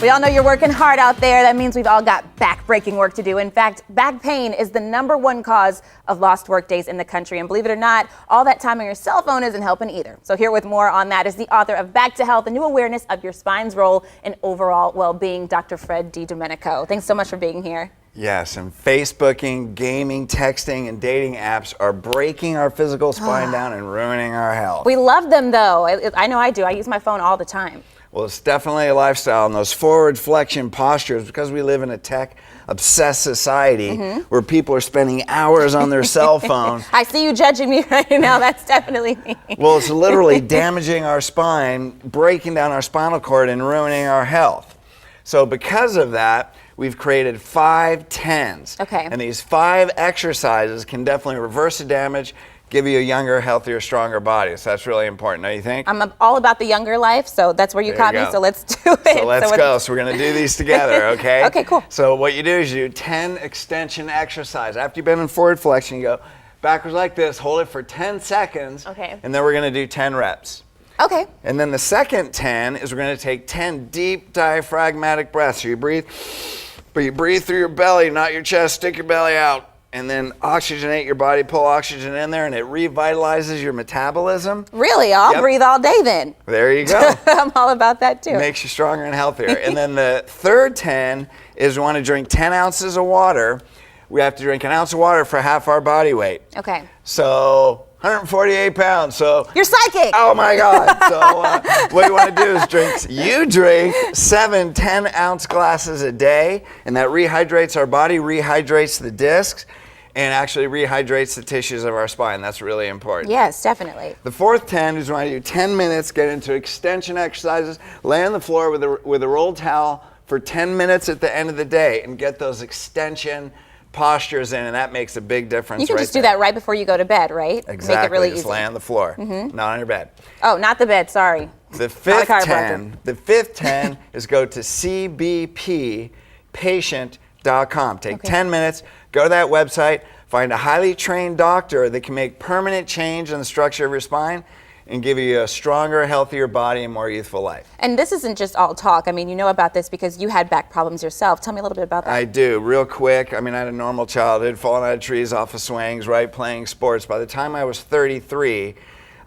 We all know you're working hard out there. That means we've all got back-breaking work to do. In fact, back pain is the #1 cause of lost work days in the country. And believe it or not, all that time on your cell phone isn't helping either. So here with more on that is the author of Back to Health, a new awareness of your spine's role in overall well-being, Dr. Fred DiDomenico. Thanks so much for being here. Yes, and Facebooking, gaming, texting, and dating apps are breaking our physical spine down and ruining our health. We love them, though. I know I do. I use my phone all the time. Well, it's definitely a lifestyle, and those forward flexion postures, because we live in a tech-obsessed society where people are spending hours on their cell phone. I see you judging me right now. That's definitely me. Well, it's literally damaging our spine, breaking down our spinal cord, and ruining our health. So because of that, we've created 5 10s. Okay. And these 5 exercises can definitely reverse the damage, give you a younger, healthier, stronger body. So that's really important, don't you think? I'm all about the younger life, so that's where you caught me, so let's do it. So let's go. So we're going to do these together, okay? Okay, cool. So what you do is you do 10 extension exercises. After you've been in forward flexion, you go backwards like this, hold it for 10 seconds, okay, and then we're going to do 10 reps. Okay. And then the second 10 is we're going to take 10 deep diaphragmatic breaths. So you breathe, but you breathe through your belly, not your chest. Stick your belly out. And then oxygenate your body, pull oxygen in there, and it revitalizes your metabolism. Really? I'll breathe all day then. There you go. I'm all about that too. Makes you stronger and healthier. And then the third 10 is we want to drink 10 ounces of water. We have to drink an ounce of water for half our body weight. Okay. So 148 pounds. So you're psychic. Oh my God. So what you want to do is drink 7 10-ounce glasses a day, and that rehydrates our body, rehydrates the discs, and actually rehydrates the tissues of our spine. That's really important. Yes, definitely. The fourth 10 is when I do 10 minutes, get into extension exercises, lay on the floor with a rolled towel for 10 minutes at the end of the day, and get those extension postures in, and that makes a big difference. You can just do that right before you go to bed, right? Exactly. Make it really just easy. lay on the floor, not on your bed. Oh, not the bed, sorry. The fifth 10 is go to cbppatient.com. Take 10 minutes, go to that website, find a highly trained doctor that can make permanent change in the structure of your spine and give you a stronger, healthier body and more youthful life. And this isn't just all talk. I mean, you know about this because you had back problems yourself. Tell me a little bit about that. I do, real quick. I mean, I had a normal childhood, falling out of trees, off of swings, right, playing sports. By the time I was 33,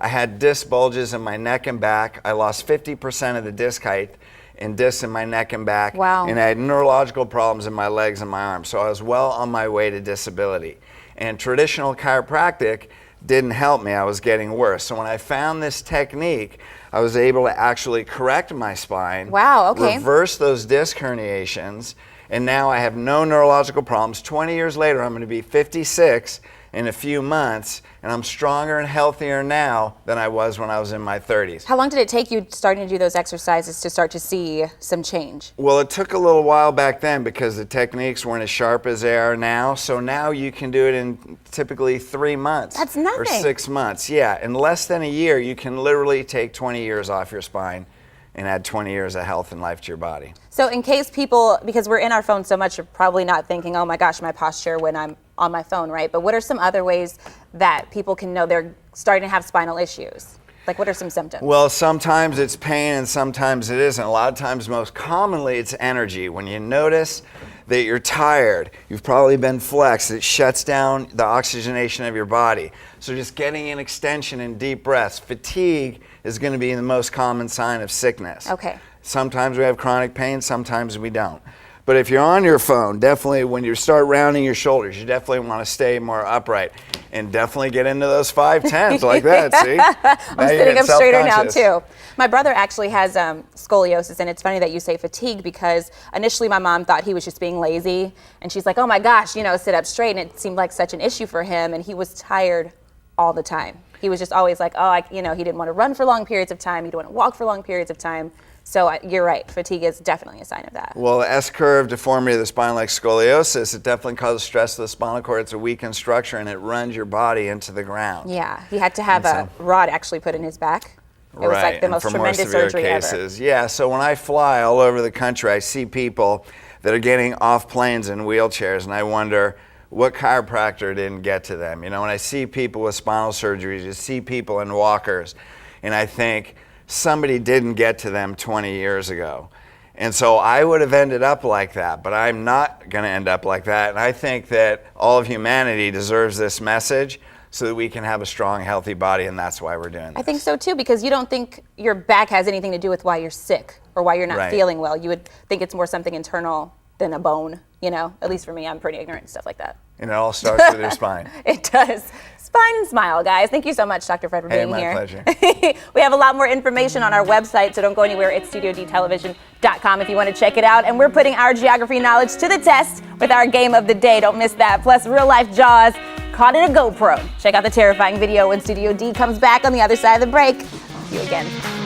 I had disc bulges in my neck and back. I lost 50% of the disc height and discs in my neck and back. Wow. And I had neurological problems in my legs and my arms. So I was well on my way to disability. And traditional chiropractic didn't help me. I was getting worse. So when I found this technique, I was able to actually correct my spine. Wow, okay. Reverse those disc herniations, and now I have no neurological problems. 20 years later, I'm going to be 56 in a few months, and I'm stronger and healthier now than I was when I was in my 30s. How long did it take you starting to do those exercises to start to see some change? Well, it took a little while back then because the techniques weren't as sharp as they are now. So now you can do it in typically 3 months. That's nothing. Or 6 months. Yeah, in less than a year, you can literally take 20 years off your spine and add 20 years of health and life to your body. So in case people, because we're in our phone so much, you're probably not thinking, oh my gosh, my posture when I'm on my phone, right? But what are some other ways that people can know they're starting to have spinal issues? Like, what are some symptoms? Well, sometimes it's pain and sometimes it isn't. A lot of times, most commonly, it's energy. When you notice that you're tired, you've probably been flexed, it shuts down the oxygenation of your body. So just getting an extension and deep breaths. Fatigue is going to be the most common sign of sickness. Okay. Sometimes we have chronic pain, sometimes we don't. But if you're on your phone, definitely when you start rounding your shoulders, you definitely want to stay more upright and definitely get into those 5 10s like that, see? I'm sitting up straighter now too. My brother actually has scoliosis, and it's funny that you say fatigue because initially my mom thought he was just being lazy, and she's like, oh my gosh, sit up straight, and it seemed like such an issue for him, and he was tired all the time. He was just always like, he didn't want to run for long periods of time, he didn't want to walk for long periods of time. So you're right, fatigue is definitely a sign of that. Well, S-curve deformity of the spine, like scoliosis, it definitely causes stress to the spinal cord. It's a weakened structure and it runs your body into the ground. Yeah, he had to have a rod actually put in his back. It was like the most tremendous surgery cases. Yeah, so when I fly all over the country, I see people that are getting off planes in wheelchairs, and I wonder what chiropractor didn't get to them. When I see people with spinal surgeries, you see people in walkers, and I think, somebody didn't get to them 20 years ago. And so I would have ended up like that, but I'm not going to end up like that. And I think that all of humanity deserves this message so that we can have a strong, healthy body, and that's why we're doing this. I think so too, because you don't think your back has anything to do with why you're sick or why you're not feeling well. You would think it's more something internal than a bone, you know? At least for me, I'm pretty ignorant and stuff like that. And it all starts with your spine. It does. Spine and smile, guys. Thank you so much, Dr. Fred, for being here. My pleasure. We have a lot more information on our website, so don't go anywhere. It's studiodtelevision.com if you want to check it out. And we're putting our geography knowledge to the test with our game of the day. Don't miss that. Plus, real-life Jaws caught in a GoPro. Check out the terrifying video when Studio D comes back on the other side of the break. See you again.